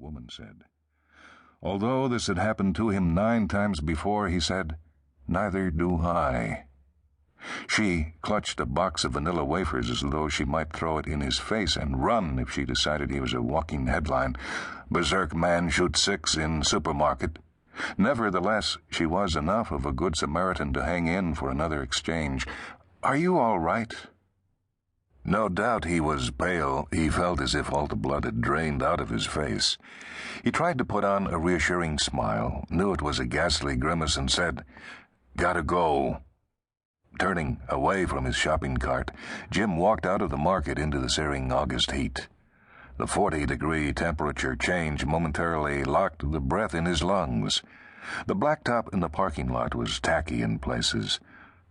woman said. Although this had happened to him 9 times before, he said, "Neither do I." She clutched a box of vanilla wafers as though she might throw it in his face and run if she decided he was a walking headline. "Berserk man shoots 6 in supermarket." Nevertheless, she was enough of a good Samaritan to hang in for another exchange. "Are you all right?" No doubt he was pale. He felt as if all the blood had drained out of his face. He tried to put on a reassuring smile, knew it was a ghastly grimace, and said, "Gotta go." Turning away from his shopping cart, Jim walked out of the market into the searing August heat. The 40-degree temperature change momentarily locked the breath in his lungs. The blacktop in the parking lot was tacky in places.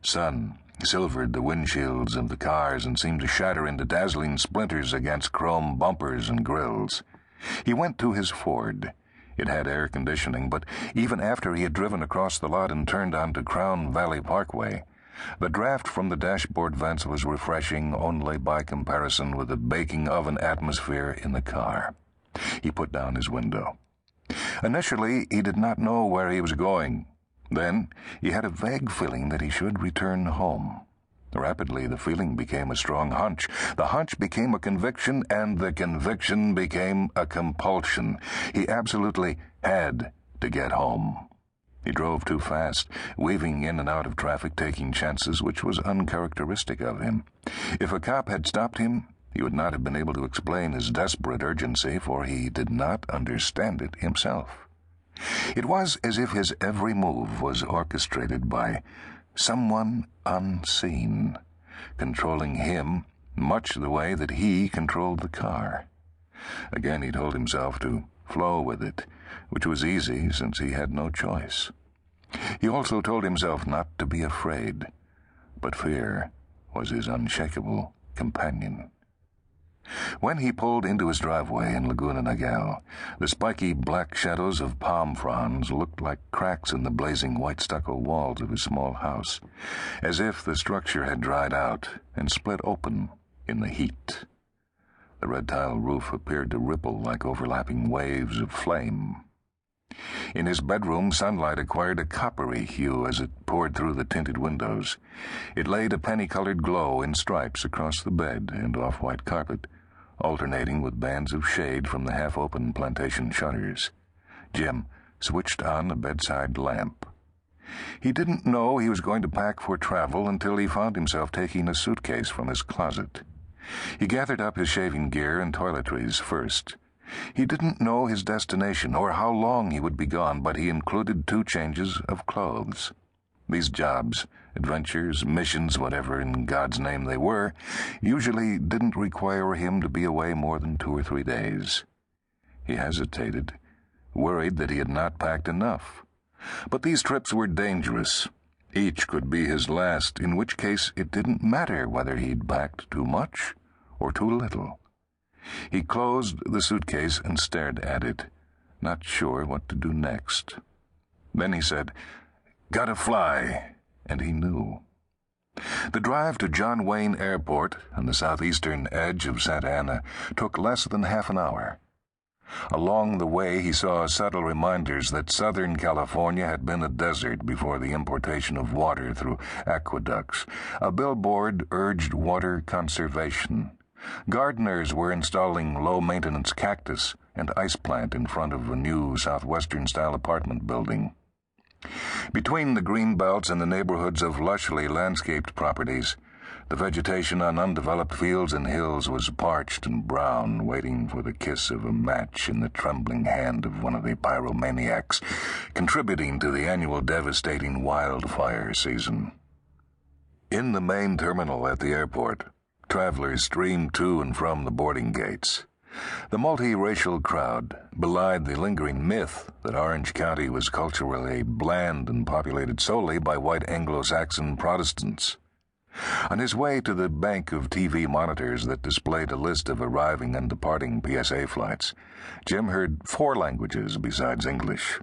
Sun silvered the windshields of the cars and seemed to shatter into dazzling splinters against chrome bumpers and grills. He went to his Ford. It had air conditioning, but even after he had driven across the lot and turned onto Crown Valley Parkway, the draft from the dashboard vents was refreshing only by comparison with the baking oven atmosphere in the car. He put down his window. Initially, he did not know where he was going. Then, he had a vague feeling that he should return home. Rapidly, the feeling became a strong hunch. The hunch became a conviction, and the conviction became a compulsion. He absolutely had to get home. He drove too fast, weaving in and out of traffic, taking chances, which was uncharacteristic of him. If a cop had stopped him, he would not have been able to explain his desperate urgency, for he did not understand it himself. It was as if his every move was orchestrated by someone unseen, controlling him much the way that he controlled the car. Again he told himself to flow with it, which was easy since he had no choice. He also told himself not to be afraid, but fear was his unshakable companion. When he pulled into his driveway in Laguna Niguel, the spiky black shadows of palm fronds looked like cracks in the blazing white stucco walls of his small house, as if the structure had dried out and split open in the heat. The red tile roof appeared to ripple like overlapping waves of flame. In his bedroom, sunlight acquired a coppery hue as it poured through the tinted windows. It laid a penny-colored glow in stripes across the bed and off-white carpet, alternating with bands of shade from the half-open plantation shutters. Jim switched on a bedside lamp. He didn't know he was going to pack for travel until he found himself taking a suitcase from his closet. He gathered up his shaving gear and toiletries first. He didn't know his destination or how long he would be gone, but he included 2 changes of clothes. These jobs, adventures, missions, whatever in God's name they were, usually didn't require him to be away more than 2 or 3 days. He hesitated, worried that he had not packed enough. But these trips were dangerous. Each could be his last, in which case it didn't matter whether he'd packed too much or too little. He closed the suitcase and stared at it, not sure what to do next. Then he said, "Gotta fly," and he knew. The drive to John Wayne Airport on the southeastern edge of Santa Ana took less than half an hour. Along the way, he saw subtle reminders that Southern California had been a desert before the importation of water through aqueducts. A billboard urged water conservation. Gardeners were installing low-maintenance cactus and ice plant in front of a new southwestern-style apartment building. Between the green belts and the neighborhoods of lushly landscaped properties, the vegetation on undeveloped fields and hills was parched and brown, waiting for the kiss of a match in the trembling hand of one of the pyromaniacs, contributing to the annual devastating wildfire season. In the main terminal at the airport, travelers streamed to and from the boarding gates. The multiracial crowd belied the lingering myth that Orange County was culturally bland and populated solely by white Anglo-Saxon Protestants. On his way to the bank of TV monitors that displayed a list of arriving and departing PSA flights, Jim heard 4 languages besides English.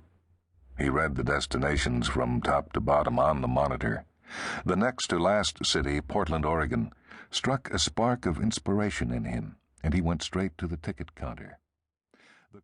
He read the destinations from top to bottom on the monitor. The next to last city, Portland, Oregon, struck a spark of inspiration in him, and he went straight to the ticket counter.